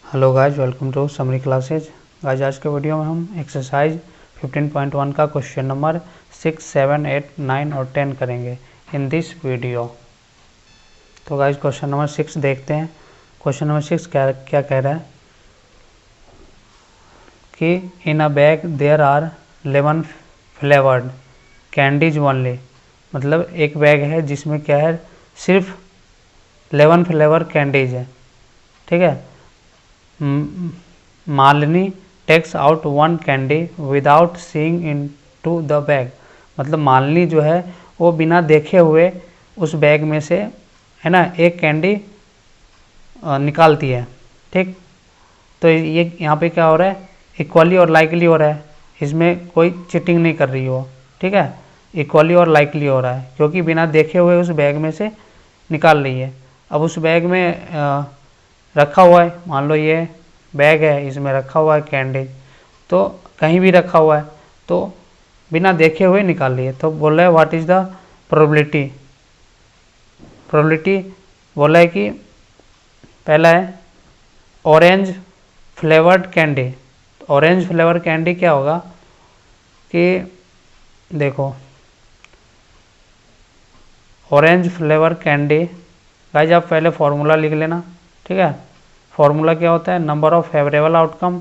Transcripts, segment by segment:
Hello guys, welcome to summary classes. Guys आज के video में हम एक्सरसाइज 15.1 का क्वेश्चन नंबर 6, 7, 8, 9 और 10 करेंगे इन दिस वीडियो। तो गाइस क्वेश्चन नंबर 6 देखते हैं। क्वेश्चन नंबर 6 क्या कह रहा है कि in a bag there are 11 flavoured candies only. मतलब एक बैग है जिसमें क्या है, सिर्फ 11 फ्लेवर कैंडीज है। ठीक है। Malini takes out one candy without seeing into the bag. मतलब मालिनी जो है वो बिना देखे हुए उस बैग में से है ना एक कैंडी निकालती है। ठीक, तो ये यहाँ पे क्या हो रहा है, इक्वली और लाइकली हो रहा है। इसमें कोई चीटिंग नहीं कर रही हो। ठीक है, इक्वली और लाइकली हो रहा है क्योंकि बिना देखे हुए उस बैग में से निकाल रही है। अब उस बैग में रखा हुआ है, मान लो ये बैग है, इसमें रखा हुआ है कैंडी, तो कहीं भी रखा हुआ है तो बिना देखे हुए निकाल लिए। तो बोल रहा है what is the probability. Probability बोला है कि पहला है orange flavoured candy. Orange flavour candy क्या होगा कि देखो, ऑरेंज फ्लेवर कैंडी गाइस आप पहले फॉर्मूला लिख लेना। ठीक है, फॉर्मूला क्या होता है, नंबर ऑफ फेवरेबल आउटकम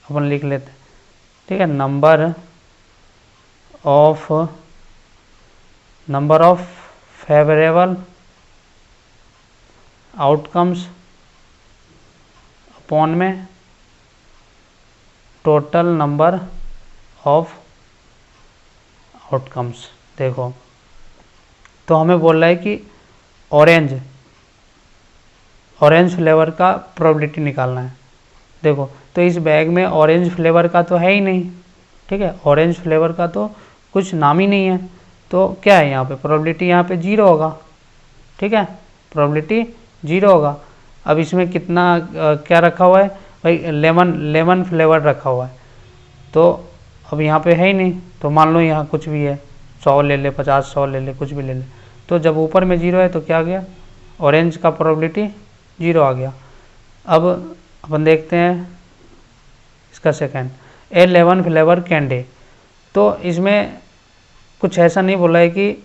अपन लिख लेते हैं। ठीक है, number of favourable outcomes upon में टोटल नंबर ऑफ आउटकम्स। देखो, तो हमें बोल रहा है कि ऑरेंज फ्लेवर का प्रोबेबिलिटी निकालना है। देखो, तो इस बैग में ऑरेंज फ्लेवर का तो है ही नहीं। ठीक है, ऑरेंज फ्लेवर का तो कुछ नाम ही नहीं है, तो क्या है यहाँ पे प्रोबेबिलिटी, यहाँ पे 0 होगा। ठीक है, प्रोबेबिलिटी 0 होगा। अब इसमें कितना क्या रखा हुआ है भाई, लेमन फ्लेवर रखा हुआ है, तो अब यहाँ पे है ही नहीं। तो मान लो यहाँ कुछ भी है, 100 ले ले, 50, 100 ले ले, कुछ भी ले ले, तो जब ऊपर में 0 है तो क्या आ गया, ऑरेंज का प्रोबेबिलिटी 0 आ गया। अब अपन देखते हैं इसका सेकंड, 11 फ्लेवर कैंडी। तो इसमें कुछ ऐसा नहीं बोला है कि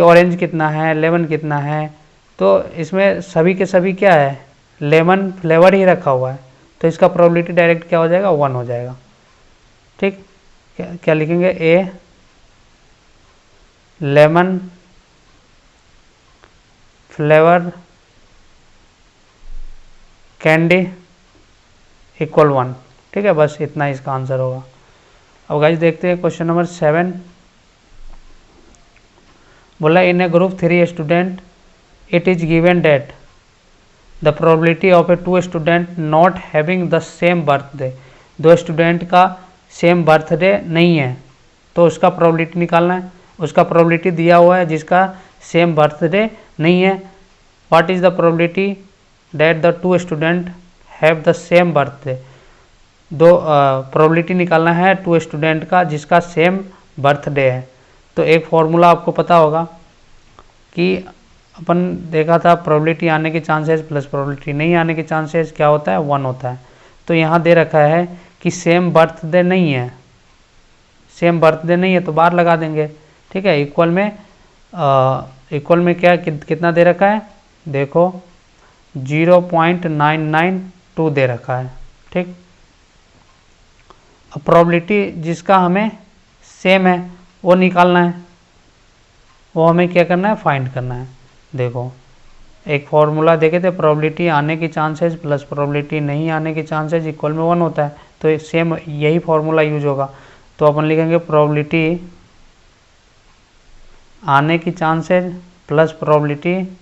ऑरेंज कितना है, लेमन कितना है, तो इसमें सभी के सभी क्या है, लेमन फ्लेवर ही रखा हुआ है, तो इसका प्रोबेबिलिटी डायरेक्ट क्या हो जाएगा, 1 हो जाएगा। ठीक, क्या लिखेंगे, ए लेमन फ्लेवर कैंडी इक्वल 1। ठीक है, बस इतना इसका आंसर होगा। अब गाइस देखते हैं क्वेश्चन नंबर 7। बोला in a group 3 student it is given that the probability of a 2 student not having the same birthday. 2 student का सेम बर्थडे नहीं है, तो उसका प्रोबेबिलिटी निकालना है। उसका प्रोबेबिलिटी दिया हुआ है जिसका सेम बर्थडे नहीं है। What is the probability that the 2 student have the same birthday. दो प्रोबेबिलिटी निकालना है 2 स्टूडेंट का जिसका सेम बर्थडे है। तो एक फॉर्मूला आपको पता होगा कि अपन देखा था, प्रोबेबिलिटी आने के चांसेस प्लस प्रोबेबिलिटी नहीं आने के चांसेस क्या होता है, 1 होता है। तो यहाँ दे रखा है कि सेम बर्थडे नहीं है, सेम बर्थडे नहीं है तो बाहर लगा देंगे। ठीक है, इक्वल में क्या कितना दे रखा है, देखो 0.992 दे रखा है। ठीक, अब प्रोबेबिलिटी जिसका हमें सेम है वो निकालना है, वो हमें क्या करना है, फाइंड करना है। देखो, एक फॉर्मूला देखे थे, प्रोबेबिलिटी आने की चांसेस प्लस प्रोबेबिलिटी नहीं आने की चांसेस इक्वल में 1 होता है, तो सेम यही फॉर्मूला यूज होगा। तो अपन लिखेंगे प्रोबेबिलिटी आने की चांसेस प्लस प्रोबेबिलिटी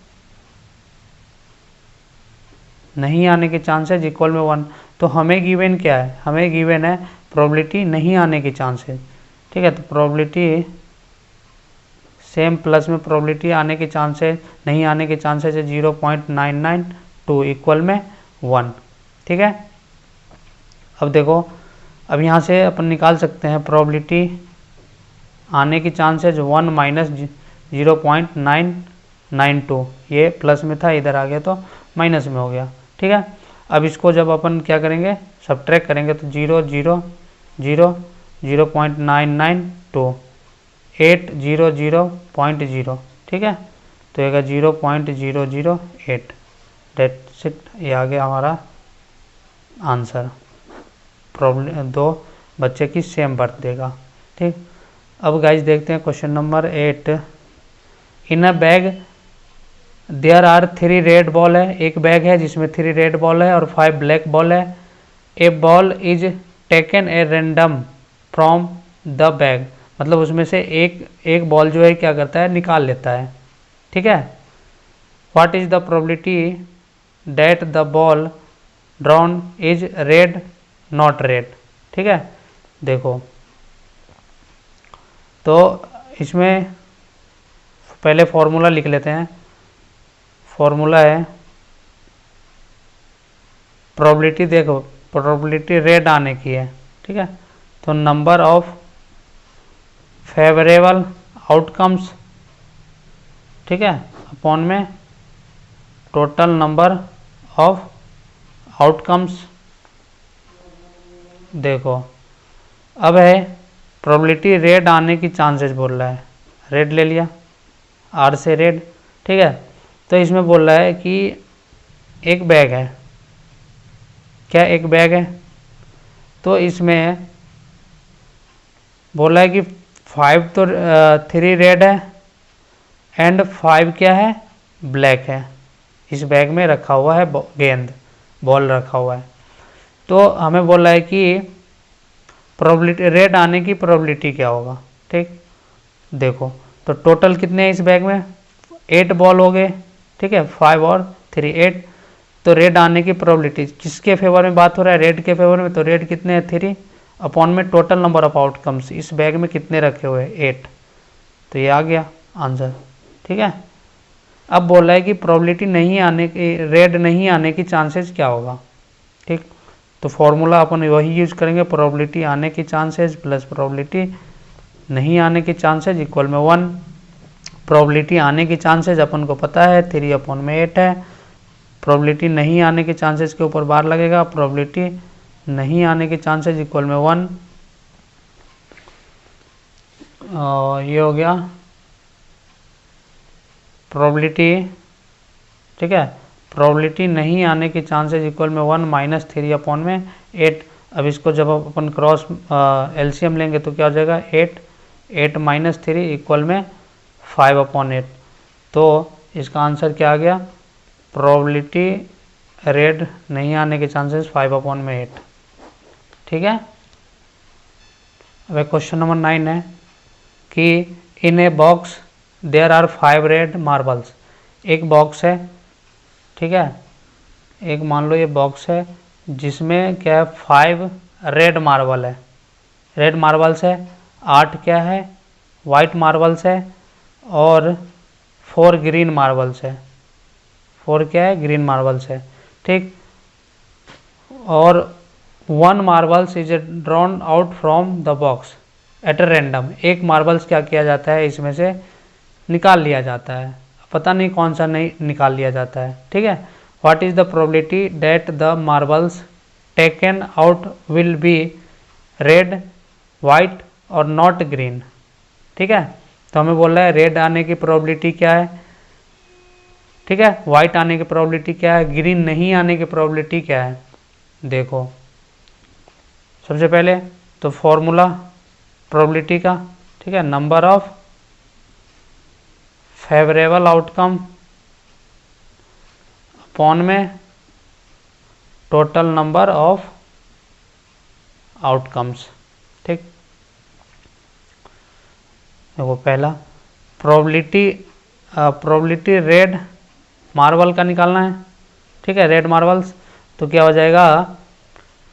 नहीं आने के चांसेस इक्वल में 1। तो हमें गिवन क्या है, हमें गिवन है प्रोबेबिलिटी नहीं आने के चांसेस। ठीक है, तो प्रोबेबिलिटी सेम प्लस में प्रोबेबिलिटी आने के चांसेस नहीं आने के चांसेस है 0.992 इक्वल में 1। ठीक है, अब देखो, अब यहाँ से अपन निकाल सकते हैं प्रोबेबिलिटी आने की चांसेस 1 माइनस 0.992, ये प्लस में था इधर आ गया तो माइनस में हो गया। ठीक है, अब इसको जब अपन क्या करेंगे, सब्ट्रैक्ट करेंगे तो 0 0 0 0.992 8 0 0.0, ठीक है। तो ये 0.008, डेट्स इट, ये आ गया हमारा आंसर। प्रॉब्लम 2 बच्चे की सेम बर्थडे का, ठीक। अब गाइस देखते हैं question number 8। In a bag there are 3 red ball है, एक बैग है जिसमें 3 रेड बॉल है और 5 ब्लैक बॉल है। A ball is taken a random from the bag, मतलब उसमें से एक बॉल जो है क्या करता है, निकाल लेता है, ठीक है। What is the probability that the ball drawn is red not red, ठीक है। देखो तो इसमें पहले फॉर्मूला लिख लेते हैं। फॉर्मूला है प्रोबेबिलिटी, देखो प्रोबेबिलिटी रेड आने की है, ठीक है। तो नंबर ऑफ फेवरेबल आउटकम्स, ठीक है, अपॉन में टोटल नंबर ऑफ आउटकम्स। देखो अब है प्रोबेबिलिटी रेड आने की चांसेस बोल रहा है, रेड ले लिया, आर से रेड, ठीक है। तो इसमें बोल रहा है कि एक बैग है, क्या एक बैग है, तो इसमें बोला है कि 5 तो 3 रेड है एंड 5 क्या है, ब्लैक है। इस बैग में रखा हुआ है गेंद, बॉल रखा हुआ है। तो हमें बोला है कि प्रोबेबिलिटी रेड आने की प्रोबेबिलिटी क्या होगा, ठीक। देखो तो टोटल कितने हैं इस बैग में, 8 बॉल हो गए, ठीक है, 5 और 3 8। तो रेड आने की प्रोबेबिलिटी किसके फेवर में बात हो रहा है, रेड के फेवर में, तो रेड कितने हैं 3 अपॉन में टोटल नंबर ऑफ आउटकम्स, इस बैग में कितने रखे हुए हैं 8, तो ये आ गया आंसर, ठीक है। अब बोल रहा है कि प्रोबेबिलिटी नहीं आने की, रेड नहीं आने की चांसेस क्या होगा, ठीक। तो फॉर्मूला अपन वही यूज करेंगे, प्रोबेबिलिटी आने की चांसेस प्लस प्रोबेबिलिटी नहीं आने की चांसेस इक्वल में 1। प्रोबेबिलिटी आने की चांसेस अपन को पता है 3 अपॉन में 8 है, प्रोबेबिलिटी नहीं आने के चांसेस के ऊपर बार लगेगा, प्रोबेबिलिटी नहीं आने के चांसेस इक्वल में 1। ये हो गया प्रोबेबिलिटी, ठीक है, प्रोबेबिलिटी नहीं आने के चांसेस इक्वल में 1 माइनस 3 अपॉन में 8। अब इसको जब अपन क्रॉस एलसीएम लेंगे तो क्या हो जाएगा, 8 माइनस 3 इक्वल में 5 अपॉन 8। तो इसका आंसर क्या आ गया, प्रोबेबिलिटी रेड नहीं आने के चांसेस 5 अपॉन में 8, ठीक है। अब क्वेश्चन नंबर 9 है कि in a box there are 5 red marbles, एक बॉक्स है, ठीक है, एक मान लो ये बॉक्स है जिसमें क्या है 5 रेड मार्बल है, रेड मार्बल्स है, 8 क्या है वाइट मार्बल्स है और 4 ग्रीन मार्बल्स है, 4 क्या है ग्रीन मार्बल्स है, ठीक। और 1 marbles is drawn out from the box at random, एक मार्बल्स क्या किया जाता है इसमें से निकाल लिया जाता है, पता नहीं कौन सा नहीं निकाल लिया जाता है, ठीक है। What is the probability that the marbles taken out will be red white और नॉट ग्रीन, ठीक है। तो हमें बोल रहा है रेड आने की प्रोबेबिलिटी क्या है, ठीक है, वाइट आने की प्रोबेबिलिटी क्या है, ग्रीन नहीं आने की प्रोबेबिलिटी क्या है। देखो सबसे पहले तो फॉर्मूला प्रोबेबिलिटी का, ठीक है, number of favourable outcome upon में टोटल नंबर ऑफ आउटकम्स, ठीक। देखो पहला प्रोबेबिलिटी रेड मार्बल का निकालना है, ठीक है, रेड मार्बल्स, तो क्या हो जाएगा,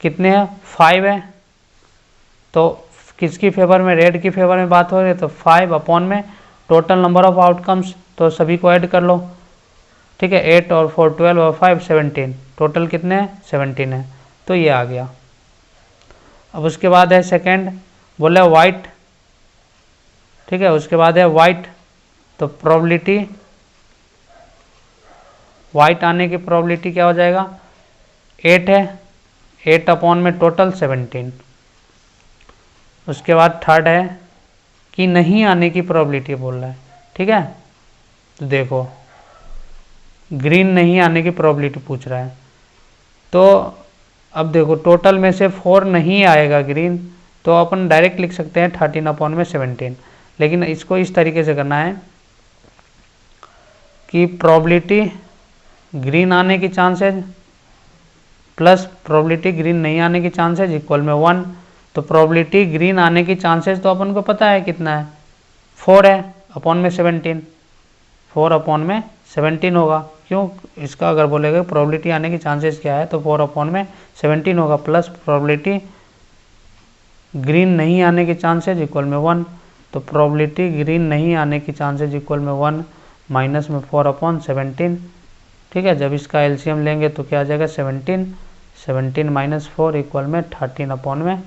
कितने हैं 5 है, तो किसकी फेवर में, रेड की फेवर में बात हो रही है, तो 5 अपॉन में टोटल नंबर ऑफ आउटकम्स, तो सभी को ऐड कर लो, ठीक है, 8 और 4 12 और 5 17, टोटल कितने हैं 17 है, तो ये आ गया। अब उसके बाद है सेकंड, बोले वाइट, ठीक है, उसके बाद है वाइट, तो प्रोबेबिलिटी वाइट आने की प्रोबेबिलिटी क्या हो जाएगा, 8 है, 8 अपॉन में टोटल 17। उसके बाद थर्ड है कि नहीं आने की प्रोबेबिलिटी बोल रहा है, ठीक है। तो देखो ग्रीन नहीं आने की प्रोबेबिलिटी पूछ रहा है, तो अब देखो टोटल में से 4 नहीं आएगा ग्रीन, तो अपन डायरेक्ट लिख सकते हैं 13 अपॉन में 17। लेकिन इसको इस तरीके से करना है कि प्रोबेबिलिटी ग्रीन आने की चांसेज प्लस प्रोबेबिलिटी ग्रीन नहीं आने की चांसेज इक्वल में 1। तो प्रोबेबिलिटी ग्रीन आने की चांसेस तो अपन को पता है कितना है, 4 है अपॉन में 17, 4 अपॉन में 17 होगा। क्यों, इसका अगर बोलेगा प्रोबेबिलिटी आने की चांसेस क्या है तो 4 अपॉन में 17 होगा, प्लस प्रोबेबिलिटी ग्रीन नहीं आने के चांसेस इक्वल में 1। तो प्रोबेबिलिटी ग्रीन नहीं आने की चांसेस इक्वल में 1 माइनस में 4 अपॉन 17, ठीक है। जब इसका एलसीएम लेंगे तो क्या आ जाएगा 17 माइनस 4 इक्वल में 13 अपॉन में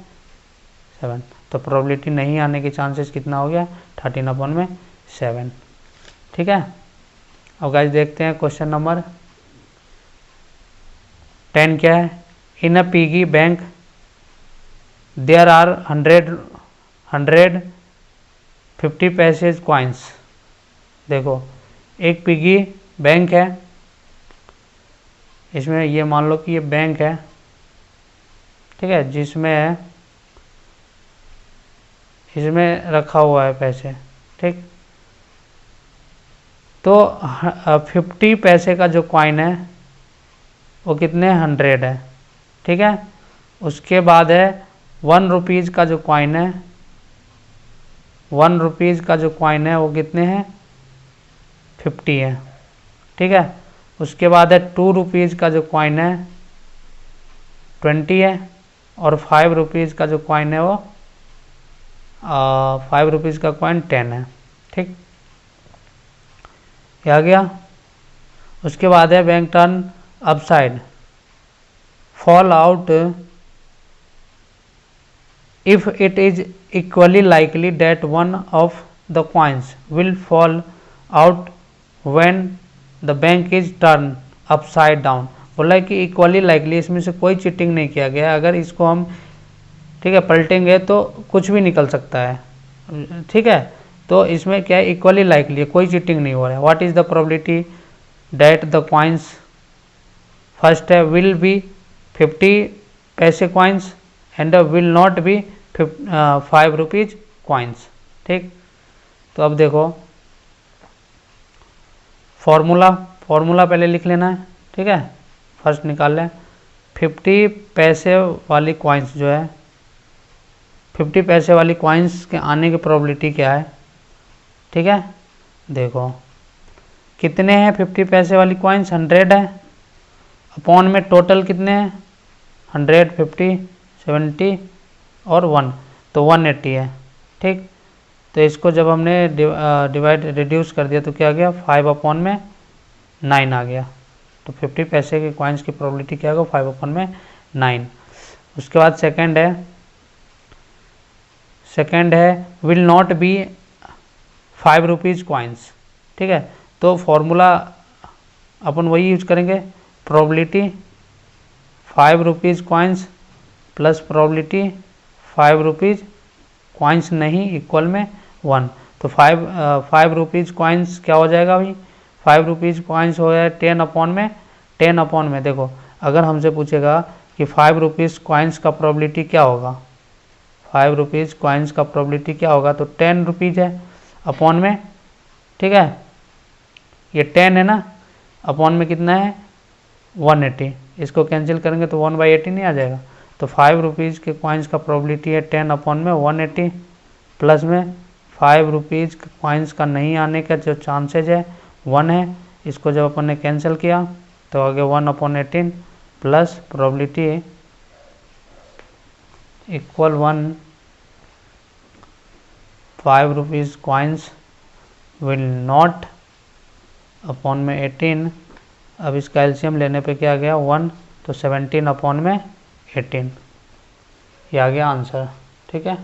7। तो प्रोबेबिलिटी नहीं आने की चांसेस कितना हो गया 13 अपॉन में 7, ठीक है। अब गाइस देखते हैं क्वेश्चन नंबर 10 क्या है। इन अ पिगी बैंक देयर आर 100 50 पैसे कॉइन्स। देखो एक पिगी बैंक है, इसमें ये मान लो कि ये बैंक है, ठीक है, जिसमें इसमें रखा हुआ है पैसे, ठीक। तो 50 पैसे का जो कॉइन है वो कितने 100 है, ठीक है। उसके बाद है 1 रुपीज़ का जो कॉइन है, 1 रुपीज़ का जो कॉइन है वो कितने हैं 50 है, ठीक है। उसके बाद है 2 रुपीज़ का जो कॉइन है 20 है, और 5 रुपीज़ का जो कॉइन है वो 5 रुपीज़ का कॉइन 10 है, ठीक। ये आ गया। उसके बाद है bank turn upside fall out if it is equally likely that one of the coins will fall out when the bank is turned upside down। बोला है कि इक्वली लाइकली, इसमें से कोई चीटिंग नहीं किया गया, अगर इसको हम, ठीक है, पलटेंगे तो कुछ भी निकल सकता है, ठीक है। तो इसमें क्या है इक्वली लाइकली है, कोई चीटिंग नहीं हो रहा है। What is the probability that the coins, first है विल बी 50 पैसे coins and will not be 5 rupees coins, ठीक। तो अब देखो फॉर्मूला पहले लिख लेना है, ठीक है। फर्स्ट निकाल लें 50 पैसे वाली कॉइन्स जो है, 50 पैसे वाली कॉइन्स के आने की प्रोबेबिलिटी क्या है, ठीक है। देखो कितने हैं 50 पैसे वाली कॉइन्स 100 है, अपॉन में टोटल कितने हैं 100 50 70 और 1, तो 180 है, ठीक। तो इसको जब हमने डिवाइड रिड्यूस कर दिया तो क्या आ गया 5 अपॉन में 9 आ गया। तो 50 पैसे के कॉइन्स की प्रोबेबिलिटी क्या होगा 5 अपॉन में 9। उसके बाद सेकंड है will not be 5 rupees coins, ठीक है। तो फॉर्मूला अपन वही यूज करेंगे, probability 5 rupees coins plus probability 5 rupees coins नहीं इक्वल में 1। तो 5 रुपीज़ कॉइन्स क्या हो जाएगा भाई, 5 रुपीज़ कॉइन्स हो जाए 10 अपॉन में देखो अगर हमसे पूछेगा कि 5 रुपीज़ कॉइन्स का प्रोबेबिलिटी क्या होगा, 5 रुपीज़ कॉइन्स का प्रोबेबिलिटी क्या होगा, तो 10 रुपीज़ है अपॉन में, ठीक है, ये 10 है ना, अपॉन में कितना है 180, इसको कैंसिल करेंगे तो 1/80 नहीं आ जाएगा। तो 5 रुपीज़ के कॉइन्स का प्रोबेबिलिटी है 10 अपॉन में 180, प्लस में 5 रुपीज़ कॉइन्स का नहीं आने का जो चांसेज है 1 है, इसको जब अपन ने कैंसिल किया तो आगे 1/18 plus probability equal 1, 5 rupees coins will not upon में 18, अब इसका एलसीएम लेने पे क्या आ गया 1, तो 17 अपॉन में 18, ये आ गया आंसर, ठीक है।